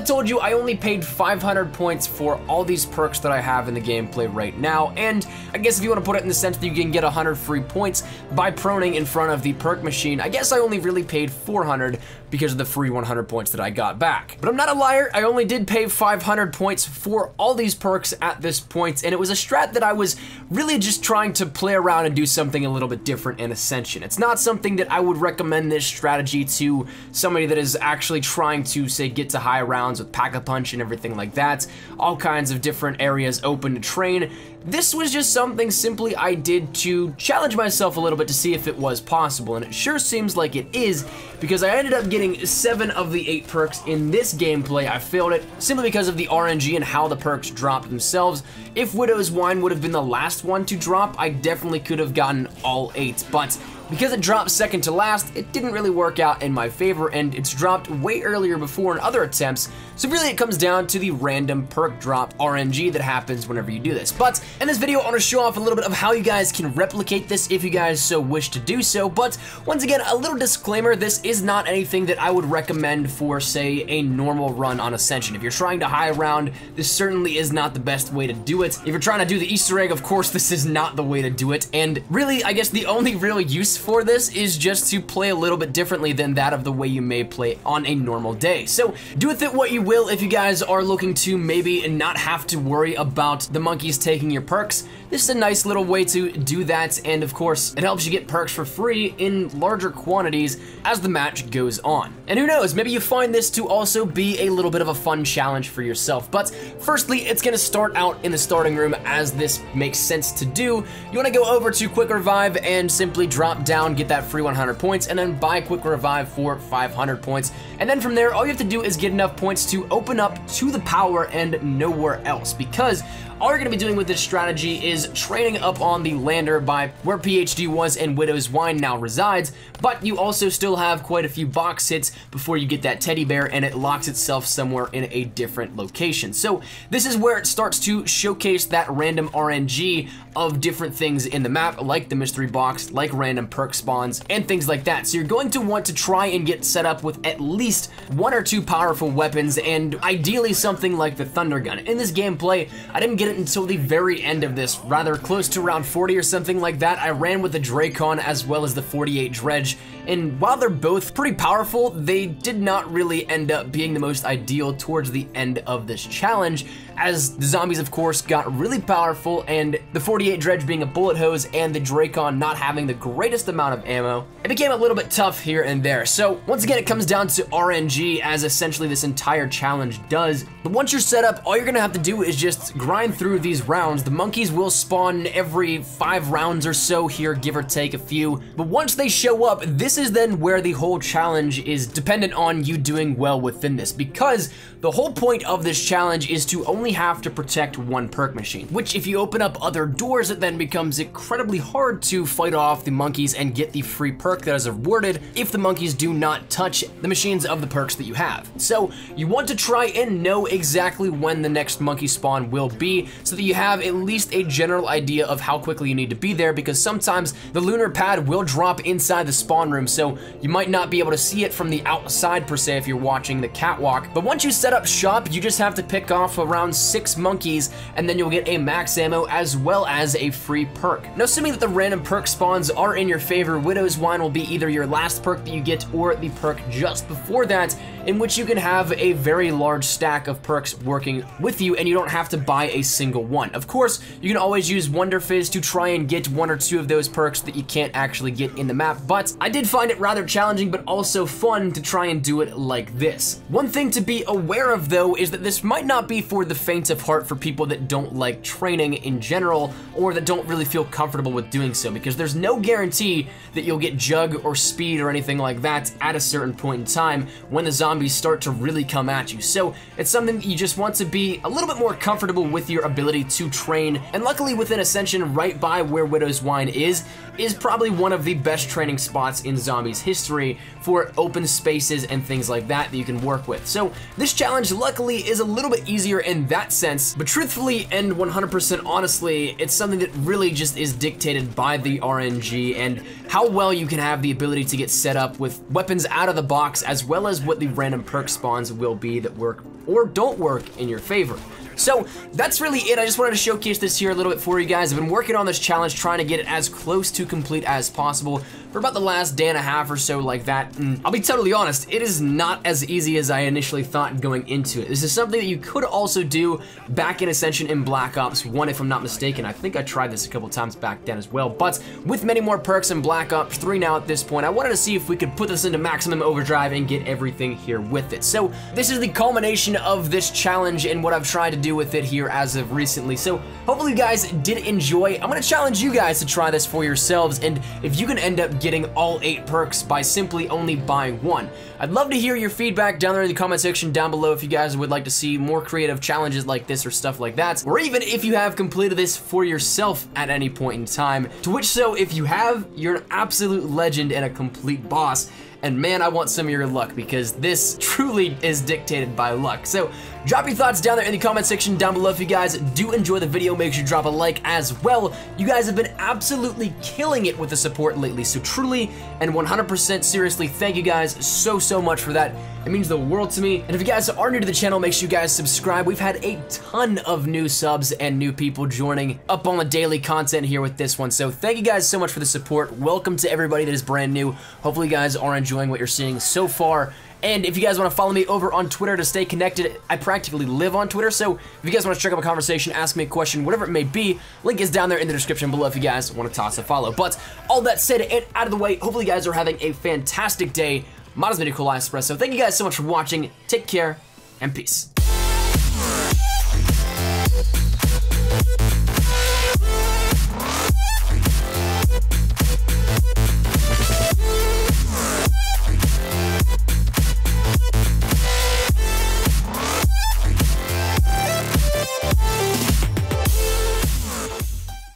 told you, I only paid 500 points for all these perks that I have in the gameplay right now, and I guess if you want to put it in the sense that you can get 100 free points by proning in front of the perk machine, I guess I only really paid 400 because of the free 100 points that I got back. But I'm not a liar, I only did pay 500 points for all these perks at this point, and it was a strat that I was really just trying to play around and do something a little bit different in Ascension. It's not something that I would recommend this strategy to somebody that is actually trying to, say, get to high rounds with Pack-a-Punch and everything like that, all kinds of different areas open to train. This was just something simply I did to challenge myself a little bit to see if it was possible, and it sure seems like it is, because I ended up getting 7 of the 8 perks in this gameplay. I failed it simply because of the RNG and how the perks dropped themselves. If Widow's Wine would have been the last one to drop, I definitely could have gotten all 8, but because it dropped second to last, it didn't really work out in my favor, and it's dropped way earlier before in other attempts, so really it comes down to the random perk drop RNG that happens whenever you do this. But in this video, I want to show off a little bit of how you guys can replicate this if you guys so wish to do so, but once again, a little disclaimer, this is not anything that I would recommend for, say, a normal run on Ascension. If you're trying to high round, this certainly is not the best way to do it. If you're trying to do the Easter egg, of course, this is not the way to do it, and really, I guess the only real use for this is just to play a little bit differently than that of the way you may play on a normal day. So do with it what you will. If you guys are looking to maybe not have to worry about the monkeys taking your perks, this is a nice little way to do that, and of course, it helps you get perks for free in larger quantities as the match goes on. And who knows, maybe you find this to also be a little bit of a fun challenge for yourself. But firstly, it's gonna start out in the starting room as this makes sense to do. You wanna go over to Quick Revive and simply drop down, get that free 100 points, and then buy Quick Revive for 500 points. And then from there, all you have to do is get enough points to open up to the power and nowhere else, because all you're gonna be doing with this strategy is training up on the lander by where PhD was and Widow's Wine now resides, but you also still have quite a few box hits before you get that teddy bear, and it locks itself somewhere in a different location. So this is where it starts to showcase that random RNG of different things in the map, like the mystery box, like random perk spawns, and things like that. So you're going to want to try and get set up with at least 1 or 2 powerful weapons, and ideally something like the Thunder Gun. In this gameplay, I didn't get it until the very end of this, rather close to round 40 or something like that. I ran with the Dracon as well as the 48 Dredge, and while they're both pretty powerful, they did not really end up being the most ideal towards the end of this challenge, as the zombies of course got really powerful, and the 48 Dredge being a bullet hose and the Dracon not having the greatest amount of ammo, it became a little bit tough here and there. So once again, it comes down to RNG, as essentially this entire challenge does. But once you're set up, all you're gonna have to do is just grind through these rounds. The monkeys will spawn every 5 rounds or so here, give or take a few, but once they show up, this is then where the whole challenge is dependent on you doing well within this, because the whole point of this challenge is to only have to protect 1 perk machine, which if you open up other doors, it then becomes incredibly hard to fight off the monkeys and get the free perk that is awarded if the monkeys do not touch the machines of the perks that you have. So you want to try and know exactly when the next monkey spawn will be, so that you have at least a general idea of how quickly you need to be there, because sometimes the lunar pad will drop inside the spawn room, so you might not be able to see it from the outside per se if you're watching the catwalk. But once you set up shop, you just have to pick off around 6 monkeys, and then you'll get a max ammo as well as a free perk. Now, assuming that the random perk spawns are in your favor, Widow's Wine will be either your last perk that you get or the perk just before that, in which you can have a very large stack of perks working with you, and you don't have to buy a single one. Of course, you can always use Wonder Fizz to try and get 1 or 2 of those perks that you can't actually get in the map, but I did find it rather challenging but also fun to try and do it like this. One thing to be aware of though is that this might not be for the faint of heart for people that don't like training in general, or that don't really feel comfortable with doing so, because there's no guarantee that you'll get jug or speed or anything like that at a certain point in time when the zombies start to really come at you. So it's something that you just want to be a little bit more comfortable with your ability to train, and luckily within Ascension, right by where Widow's Wine is probably one of the best training spots in Zombies history for open spaces and things like that you can work with. So this challenge luckily is a little bit easier in that sense, but truthfully and 100% honestly, it's something that really just is dictated by the RNG and how well you can have the ability to get set up with weapons out of the box, as well as what the random perk spawns will be that work or don't work in your favor. So that's really it. I just wanted to showcase this here a little bit for you guys. I've been working on this challenge, trying to get it as close to complete as possible for about the last day and a half or so like that. And I'll be totally honest, it is not as easy as I initially thought going into it. This is something that you could also do back in Ascension in Black Ops 1, if I'm not mistaken. I think I tried this a couple times back then as well. But with many more perks in Black Ops 3 now at this point, I wanted to see if we could put this into maximum overdrive and get everything here with it. So this is the culmination of this challenge and what I've tried to do with it here as of recently. So hopefully you guys did enjoy. I'm gonna challenge you guys to try this for yourselves, and if you can end up getting all 8 perks by simply only buying one. I'd love to hear your feedback down there in the comment section down below if you guys would like to see more creative challenges like this or stuff like that, or even if you have completed this for yourself at any point in time, to which so if you have, you're an absolute legend and a complete boss. And man, I want some of your luck because this truly is dictated by luck. So drop your thoughts down there in the comment section down below. If you guys do enjoy the video, make sure you drop a like as well. You guys have been absolutely killing it with the support lately. So truly and 100% seriously, thank you guys so much for that. It means the world to me. And if you guys are new to the channel, make sure you guys subscribe. We've had a ton of new subs and new people joining up on the daily content here with this one. So thank you guys so much for the support. Welcome to everybody that is brand new. Hopefully you guys are enjoying what you're seeing so far. And if you guys want to follow me over on Twitter to stay connected, I practically live on Twitter, so if you guys want to check up a conversation, ask me a question, whatever it may be, link is down there in the description below if you guys want to toss a follow. But all that said and out of the way, hopefully you guys are having a fantastic day. Modest Video Cool Espresso. Thank you guys so much for watching. Take care and peace.